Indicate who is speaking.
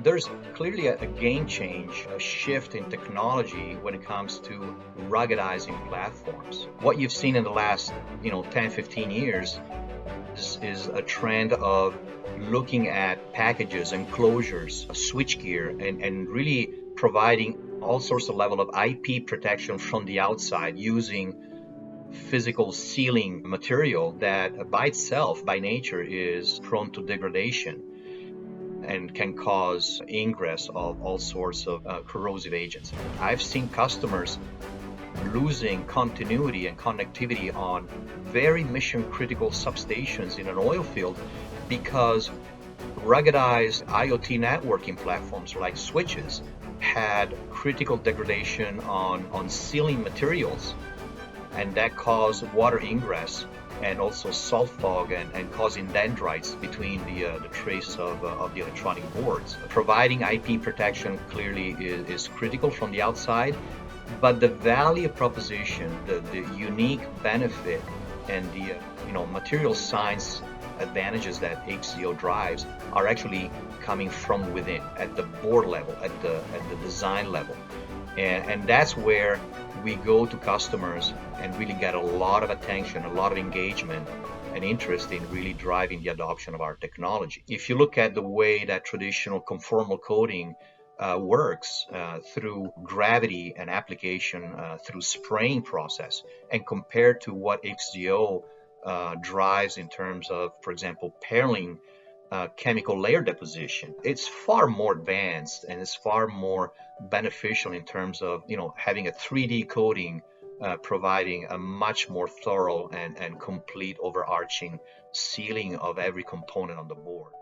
Speaker 1: There's clearly a game change, a shift in technology when it comes to ruggedizing platforms. What you've seen in the last, 10, 15 years is a trend of looking at packages and closures, switchgear, and really providing all sorts of level of IP protection from the outside using physical sealing material that by itself, by nature, is prone to degradation and can cause ingress of all sorts of corrosive agents. I've seen customers losing continuity and connectivity on very mission critical substations in an oil field because ruggedized IoT networking platforms like switches had critical degradation on sealing materials, and that caused water ingress and also salt fog and causing dendrites between the traces of the electronic boards. Providing IP protection clearly is critical from the outside, but the value proposition, the unique benefit, and the material science advantages that HZO drives are actually coming from within, at the board level, at the design level. And that's where we go to customers and really get a lot of attention, a lot of engagement and interest in really driving the adoption of our technology. If you look at the way that traditional conformal coating works through gravity and application through spraying process, and compared to what HZO drives in terms of, for example, pairing chemical layer deposition, it's far more advanced and it's far more beneficial in terms of having a 3D coating providing a much more thorough and complete overarching sealing of every component on the board.